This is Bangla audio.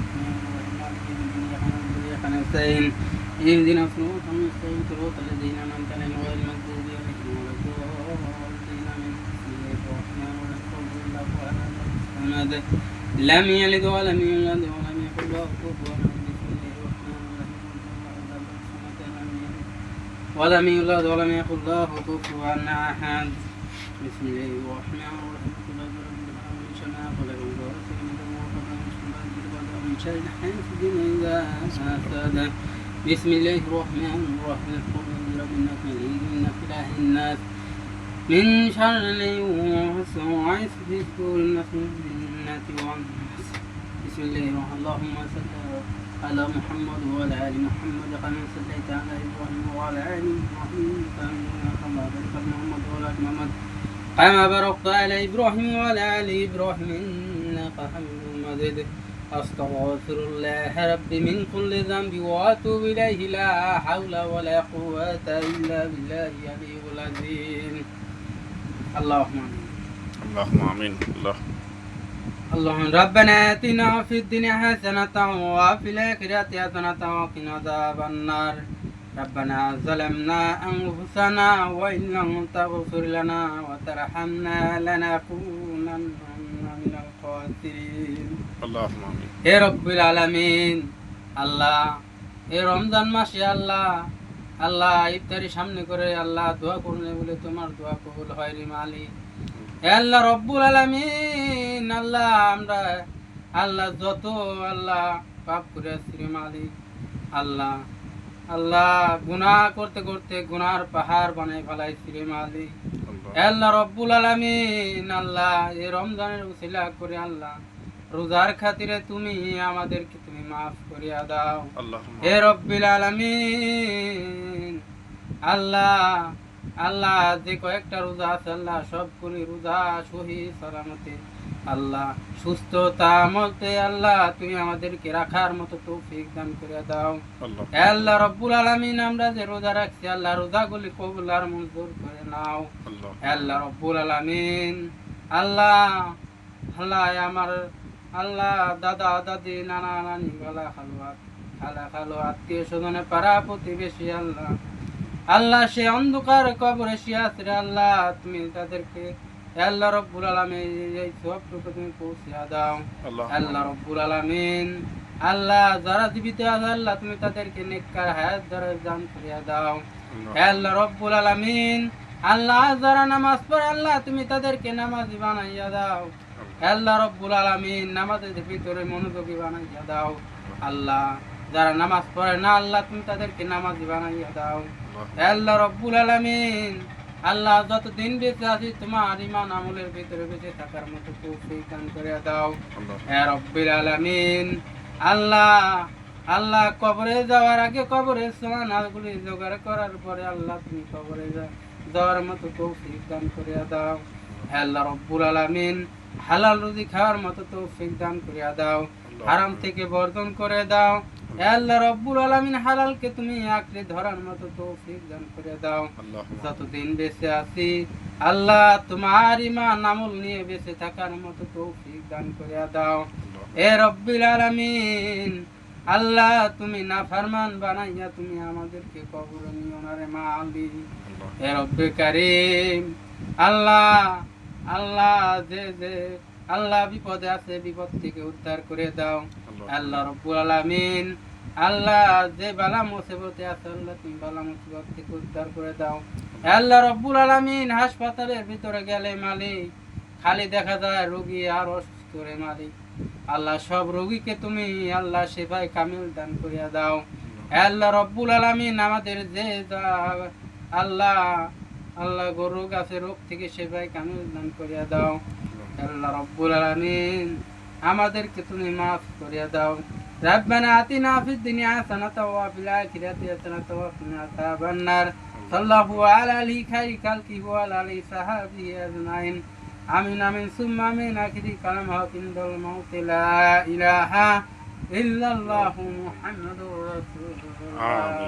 الرحمن الرحيم مالك يوم الدين إياك نعبد وإياك نستعين اهدنا الصراط المستقيم صراط الذين أنعمت عليهم غير المغضوب عليهم ولا الضالين آمين بسم الله الرحمن الرحيم قل الله أحد الصمد لم يلد ولم يولد ولم يكن له كفوا أحد بسم الله الرحمن الرحيم ولم يولد ولم يكن له كفوا أحد بسم الله الرحمن الرحيم قل أعوذ برب الفلق من شر ما خلق ومن شر حاسد إذا حسد بسم الله الرحمن الرحيم قل أعوذ برب الناس ملك إله الناس من شر الوسواس في صدور الناس من الجنة والناس بسم الله الرحمن اللهم صل على محمد وعلى آل محمد كما صليت على إبراهيم وعلى آل إبراهيم كما باركت على محمد وعلى آل محمد كما باركت على إبراهيم وعلى آل إبراهيم إنك حميد مجيد أستغفر الله ربي من كل ذنب وأتوب إليه لا حول ولا قوة إلا بالله العلي العظيم اللهم آمين اللهم آمين اللهم ربنا آتنا في الدنيا حسنة وفي الآخرة حسنة وقنا عذاب النار ربنا ظلمنا أنفسنا وإن لم تغفر لنا وترحمنا لنكونن من الخاسرين اللهم آمين হে রব্বুল আলামিন আল্লাহ এই রমজান মাসে আল্লাহ ইফতারি সামনে করে আল্লাহ দোয়া করলে বলে তোমার দোয়া কবুল হয় রে মালিক হে আল্লাহ রব্বুল আলামিন আমরা যত পাপ করে আসছি রে মালিক আল্লাহ গুনাহ করতে করতে গুনার পাহাড় বানাই ফেলাইছি রে মালিক হে আল্লাহ রব্বুল আলামিন এই রমজানের উসিলা করে রোজার খাতিরে তুমি আমাদেরকে তুমি মাফ করিয়া দাও হে রব্বিল আলামিন আল্লাহ যে কয়েকটা রোজা আছে সবগুলি রোজা সহি সালামতে সুস্থতা মতে তুমি আমাদেরকে রাখার মতো তৌফিক দান করিয়া দাও হে আল্লাহ রব্বুল আলামিন আমরা যে রোজা রাখছি রোজাগুলি কবুল আর মঞ্জুর করে নাও হে আল্লাহ রব্বুল আলামিন আমার দাদা দাদি নানা নানি খালা খালো আত্মীয় স্বজনে পাড়া প্রতিবেশী সে অন্ধকার কবরে শিয়াছে তুমি তাদেরকে আল্লাহ রব্বুল আলামিন এই সবটুকু তুমি পৌঁছিয়া দাও আল্লাহ রব্বুল আলামিন যারা জীবিত আছে তুমি তাদেরকে নেককার হায়াত দ্বারা দান করিয়া দাও আল্লাহ রব্বুল আলামিন যারা নামাজ পড়ে তুমি তাদেরকে নামাজি বানাইয়া দাও আল্লাহ রব্বুল আলামিন নামাজের ভিতরে মনোযোগী বানাইয়া দাও যারা নামাজ পড়ে না তুমি তাদেরকে নামাজি বানাইয়া দাও আল্লাহ রব্বুল আলামিন যতদিন বেঁচে আছি তোমার ঈমান আমলের ভিতরে বেঁচে থাকার মতো তৌফিক দান করে দাও হে রব্বুল আলামিন কবরে যাওয়ার আগে কবরের সমানগুলি জোগাড় করার পরে তুমি কবরে যাওয়ার মতো তৌফিক দান করে দাও হে আল্লাহ রব্বুল আলামিন হালাল রুজি খাওয়ার মতো তৌফিক দান করিয়া দাও হারাম থেকে বর্জন করে দাও হে আল্লাহ রব্বুল আলামিন হালালকে তুমি আঁকড়ে ধরার মতো তৌফিক দান করে দাও যতদিন বেঁচে আছি তোমার ঈমান আমল নিয়ে বেঁচে থাকার মতো তৌফিক দান করিয়া দাও হে রব্বুল আলামিন তুমি নাফরমান বানাইয়া তুমি আমাদেরকে কবরে নিও না রে মালিক হে রব্বে কারীম যে বিপদে আছে বিপদ থেকে উদ্ধার করে দাও আল্লাহ রব্বুল আলামিন যে বালা মুসিবতে আছে তুমি বালা মুসিবত থেকে উদ্ধার করে দাও আল্লাহ রব্বুল আলামিন হাসপাতালের ভিতরে গেলে মালিক খালি দেখা যায় রোগী আর অসুস্থ রে মালিক সব রোগীকে তুমি সেবায় কামিল দান করিয়া দাও আল্লাহ রব্বুল আলামিন আমাদের যে রোগ আছে রোগ থেকে সেবায় কামিল দান করিয়া দাও আল্লাহ রব্বুল আলামিন আমাদেরকে তুমি মাফ করিয়া দাও রব্বানা আতিনা ফিদ দুনিয়া হাসানাতাও ওয়া ফিল আখিরাতি হাসানাতাও ওয়া কিনা আযাবান নার সাল্লাল্লাহু আলাইহি খাইরি খালকিহি ওয়া আলিহি সাহাবিহি আজমাইন আমিন আমিন সুম্মা আমিন আখিরি কালাম হাকিমুল মাউত লা ইলাহা ইল্লাল্লাহু মুহাম্মাদুর রাসূলুল্লাহ।